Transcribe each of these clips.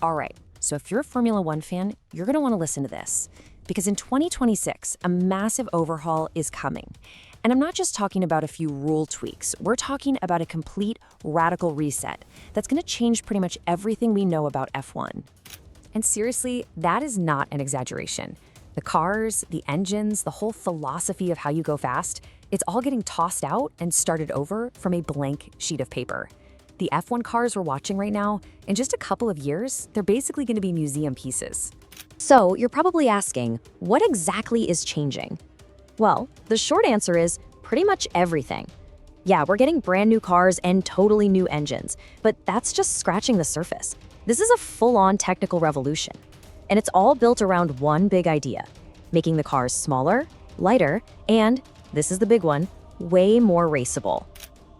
All right, so if you're a Formula One fan, you're going to want to listen to this. Because in 2026, a massive overhaul is coming. And I'm not just talking about a few rule tweaks, we're talking about a complete radical reset that's going to change pretty much everything we know about F1. And seriously, that is not an exaggeration. The cars, the engines, the whole philosophy of how you go fast, it's all getting tossed out and started over from a blank sheet of paper. The F1 cars we're watching right now, in just a couple of years, they're basically going to be museum pieces. So you're probably asking, what exactly is changing? Well, the short answer is pretty much everything. Yeah, we're getting brand new cars and totally new engines, but that's just scratching the surface. This is a full-on technical revolution. And it's all built around one big idea, making the cars smaller, lighter, and, this is the big one, way more raceable.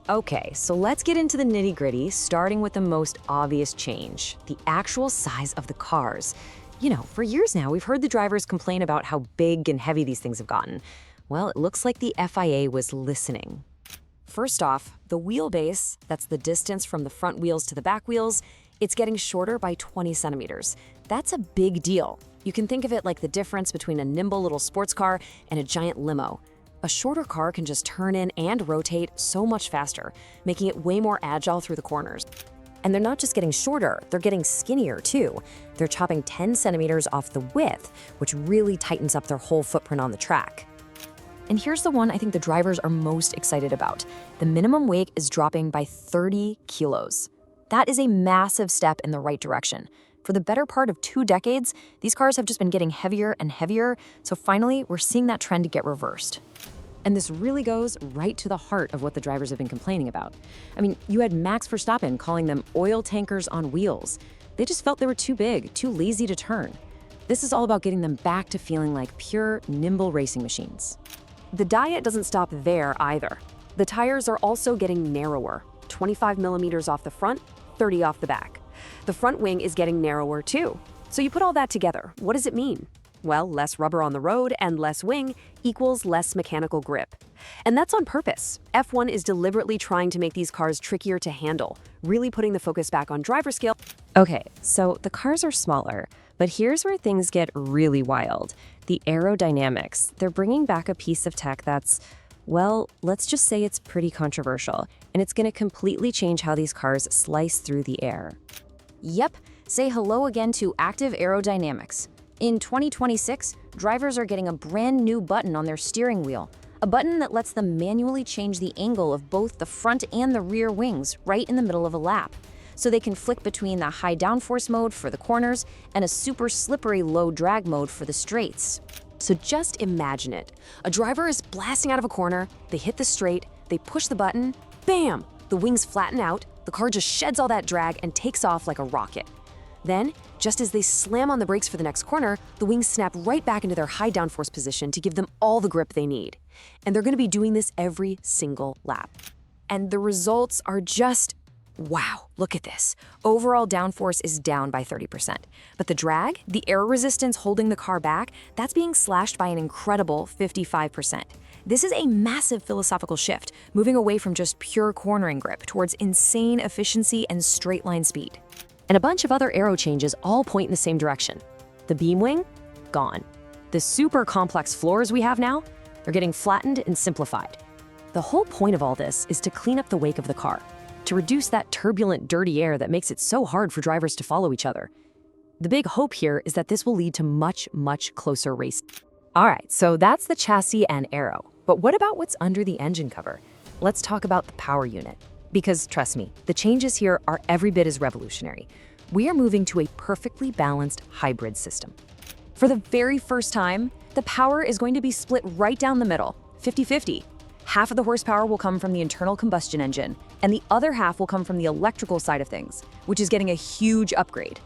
Okay, so let's get into the nitty-gritty, starting with the most obvious change, the actual size of the cars. You know, for years now, we've heard the drivers complain about how big and heavy these things have gotten. Well, it looks like the FIA was listening. First off, the wheelbase, that's the distance from the front wheels to the back wheels, it's getting shorter by 20 centimeters. That's a big deal. You can think of it like the difference between a nimble little sports car and a giant limo. A shorter car can just turn in and rotate so much faster, making it way more agile through the corners. And they're not just getting shorter, they're getting skinnier too. They're chopping 10 centimeters off the width, which really tightens up their whole footprint on the track. And here's the one I think the drivers are most excited about. The minimum weight is dropping by 30 kilos. That is a massive step in the right direction. For the better part of 2 decades, these cars have just been getting heavier and heavier, so finally, we're seeing that trend get reversed. And this really goes right to the heart of what the drivers have been complaining about. I mean, you had Max Verstappen calling them oil tankers on wheels. They just felt they were too big, too lazy to turn. This is all about getting them back to feeling like pure, nimble racing machines. The diet doesn't stop there either. The tires are also getting narrower, 25 millimeters off the front, 30 off the back. The front wing is getting narrower too. So you put all that together, what does it mean? Well, less rubber on the road and less wing equals less mechanical grip. And that's on purpose. F1 is deliberately trying to make these cars trickier to handle, really putting the focus back on driver skill. Okay, so the cars are smaller, but here's where things get really wild. The aerodynamics. They're bringing back a piece of tech that's, well, let's just say it's pretty controversial, and it's going to completely change how these cars slice through the air. Yep, say hello again to active aerodynamics. In 2026, drivers are getting a brand new button on their steering wheel, a button that lets them manually change the angle of both the front and the rear wings right in the middle of a lap. So they can flick between the high downforce mode for the corners and a super slippery low drag mode for the straights. So just imagine it. A driver is blasting out of a corner, they hit the straight, they push the button, bam! The wings flatten out, the car just sheds all that drag and takes off like a rocket. Then, just as they slam on the brakes for the next corner, the wings snap right back into their high downforce position to give them all the grip they need. And they're going to be doing this every single lap. And the results are just, wow, look at this. Overall downforce is down by 30%. But the drag, the air resistance holding the car back, that's being slashed by an incredible 55%. This is a massive philosophical shift, moving away from just pure cornering grip towards insane efficiency and straight line speed. And a bunch of other aero changes all point in the same direction. The beam wing? Gone. The super complex floors we have now? They're getting flattened and simplified. The whole point of all this is to clean up the wake of the car, to reduce that turbulent, dirty air that makes it so hard for drivers to follow each other. The big hope here is that this will lead to much, much closer racing. All right, so that's the chassis and aero. But what about what's under the engine cover? Let's talk about the power unit. Because trust me, the changes here are every bit as revolutionary. We are moving to a perfectly balanced hybrid system. For the very first time, the power is going to be split right down the middle, 50-50. Half of the horsepower will come from the internal combustion engine, and the other half will come from the electrical side of things, which is getting a huge upgrade.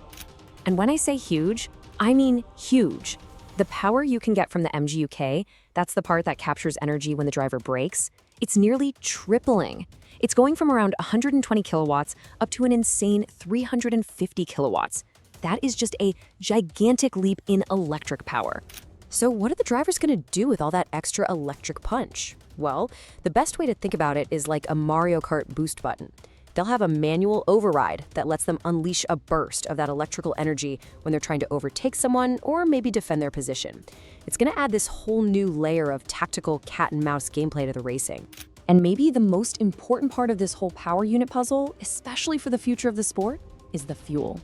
And when I say huge, I mean huge. The power you can get from the MGUK, that's the part that captures energy when the driver brakes, it's nearly tripling. It's going from around 120 kilowatts up to an insane 350 kilowatts. That is just a gigantic leap in electric power. So what are the drivers going to do with all that extra electric punch? Well, the best way to think about it is like a Mario Kart boost button. They'll have a manual override that lets them unleash a burst of that electrical energy when they're trying to overtake someone or maybe defend their position. It's going to add this whole new layer of tactical cat-and-mouse gameplay to the racing. And maybe the most important part of this whole power unit puzzle, especially for the future of the sport, is the fuel.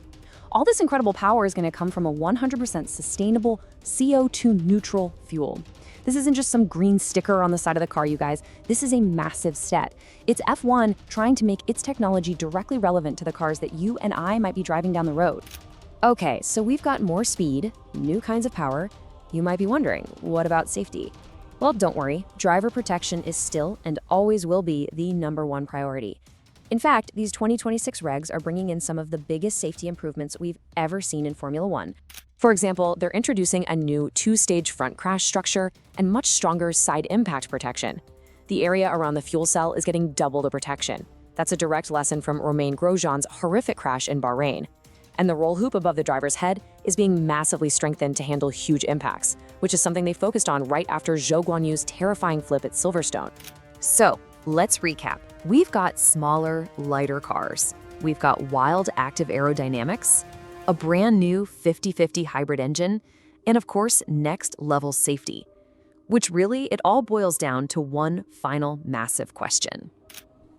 All this incredible power is going to come from a 100% sustainable, CO2 neutral fuel. This isn't just some green sticker on the side of the car, you guys. This is a massive step. It's F1 trying to make its technology directly relevant to the cars that you and I might be driving down the road. Okay, so we've got more speed, new kinds of power. You might be wondering, what about safety? Well, don't worry. Driver protection is still and always will be the #1 priority. In fact, these 2026 regs are bringing in some of the biggest safety improvements we've ever seen in Formula One. For example, they're introducing a new 2-stage front crash structure and much stronger side impact protection. The area around the fuel cell is getting double the protection. That's a direct lesson from Romain Grosjean's horrific crash in Bahrain. And the roll hoop above the driver's head is being massively strengthened to handle huge impacts, which is something they focused on right after Zhou Guanyu's terrifying flip at Silverstone. So, let's recap. We've got smaller, lighter cars. We've got wild, active aerodynamics, a brand new 50/50 hybrid engine, and of course, next-level safety. Which really, it all boils down to one final massive question.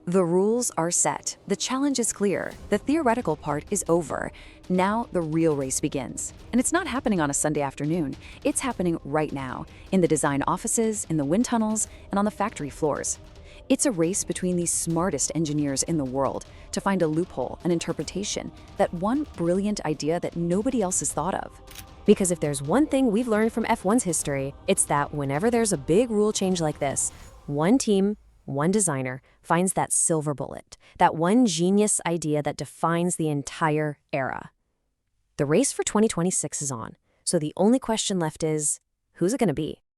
The rules are set. The challenge is clear. The theoretical part is over. Now the real race begins. And it's not happening on a Sunday afternoon. It's happening right now, in the design offices, in the wind tunnels, and on the factory floors. It's a race between the smartest engineers in the world to find a loophole, an interpretation, that one brilliant idea that nobody else has thought of. Because if there's one thing we've learned from F1's history, it's that whenever there's a big rule change like this, one team, one designer finds that silver bullet, that one genius idea that defines the entire era. The race for 2026 is on, so the only question left is, who's it going to be?